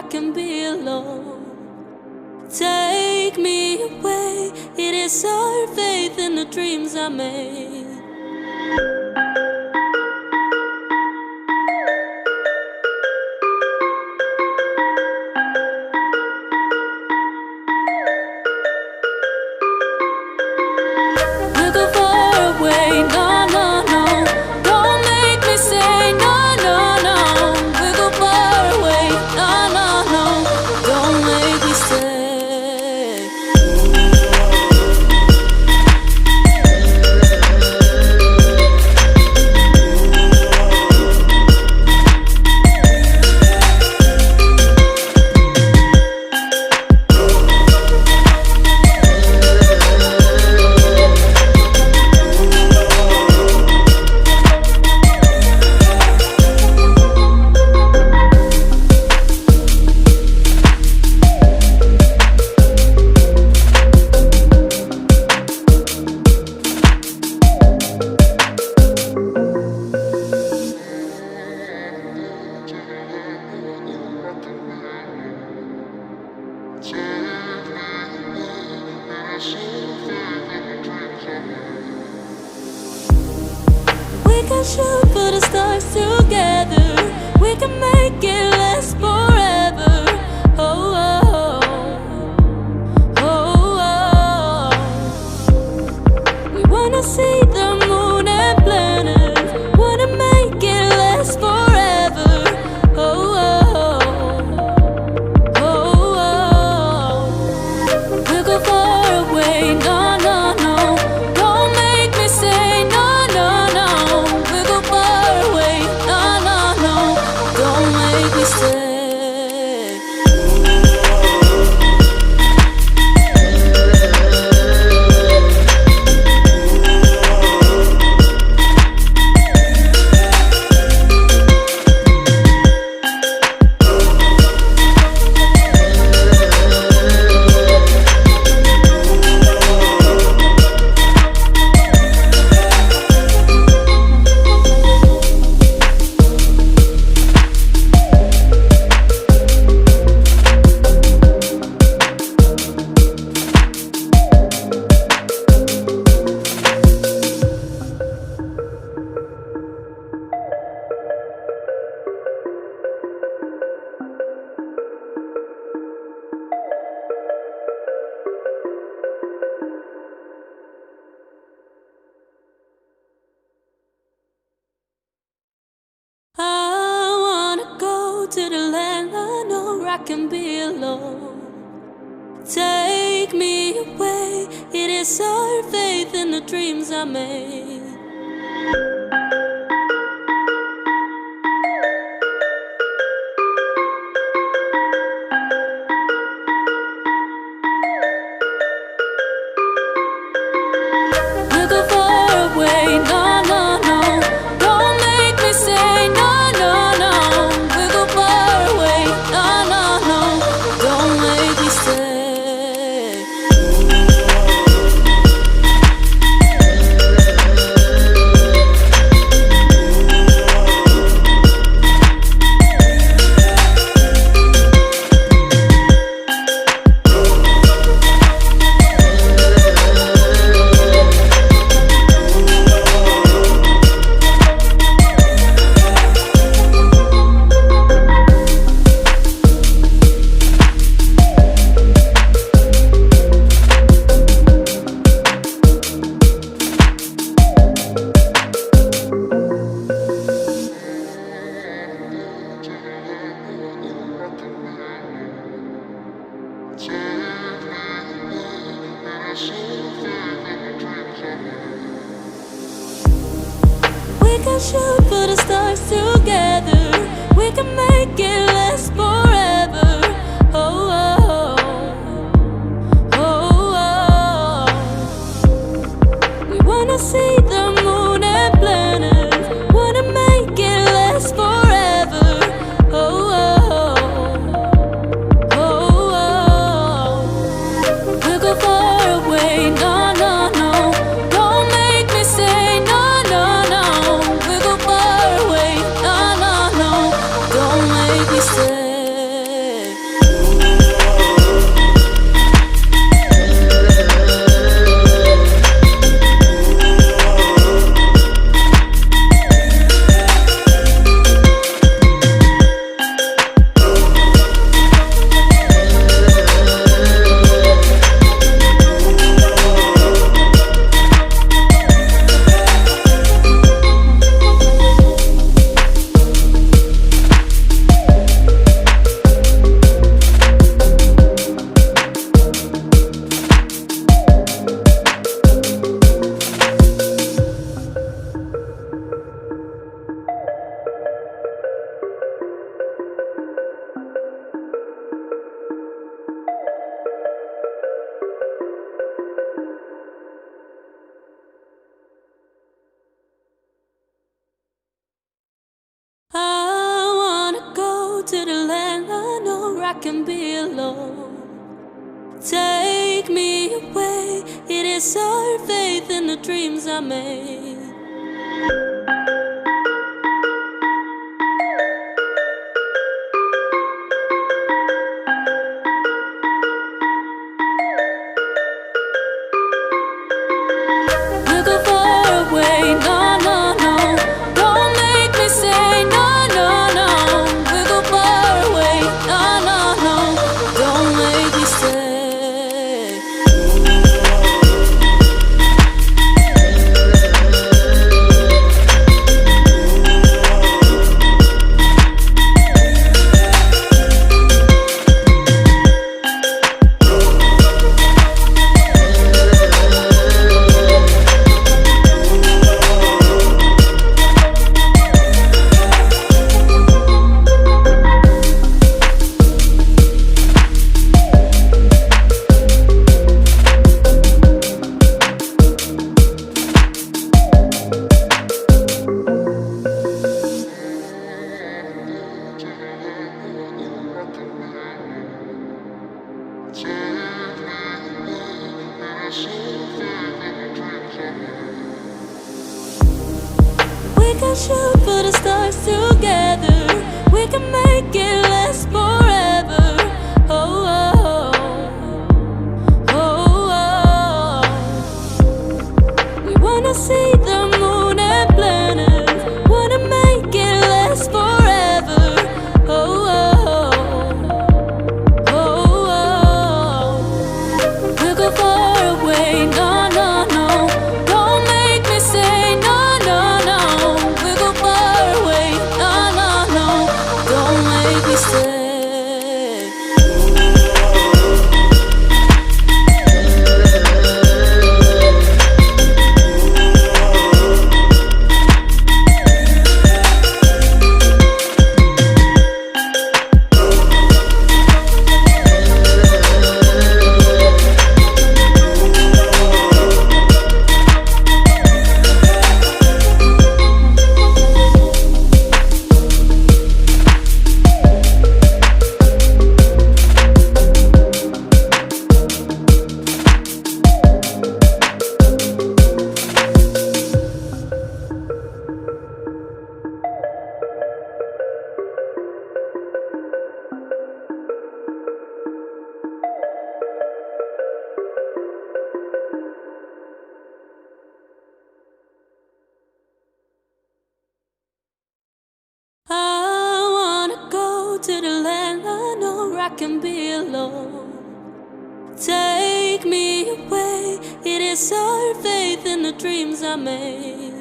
can be alone. Take me away, it is our faith in the dreams I made. We'll go far away, no, no, no. Don't make me say no, no, no. We'll go far away, no, no, no. Don't make me stay. We can shoot for the stars together. We can make it last forever. Oh, oh, oh, oh, oh. We wanna see the moon and planets. Wanna make it last forever. Oh, oh, oh, oh. We'll go far away, no, no, no. Don't make me say no, no, no. We'll go far away, no, no, no. Don't make me stay. I wanna go to the land I know I can be alone. Take me away, it is our faith in the dreams I made. We'll go far away, no, no, no. Don't make me say no, no, no. We'll go far away, no, no, no. Don't make me stay. We can shoot for the stars together. We can make it last forever. Oh, oh, oh, oh, oh. We wanna see the moon and planets. Wanna make it last forever. Oh, oh, oh, oh. We'll go far away, no, no, no. Don't make me say no, no, no. We'll go far away, no, no, no. Don't make me stay. I can be alone. Take me away, it is our faith in the dreams I made. We'll go far away, no, no, no. Don't make me say no, no, no. We'll go far away, no, no, no. Don't make me stay. We can shoot for the stars together. We can make it last forever. Oh, oh, oh, oh, oh. We wanna see the moon and planets. Wanna make it last forever. Oh, oh, oh, oh. We'll go far away, no, no, no. Don't make me say no, no, no. We'll go far away, no, no, no. Don't make me stay. I wanna go to the land I know where I can be alone. Take me away, it is our faith in the dreams I made.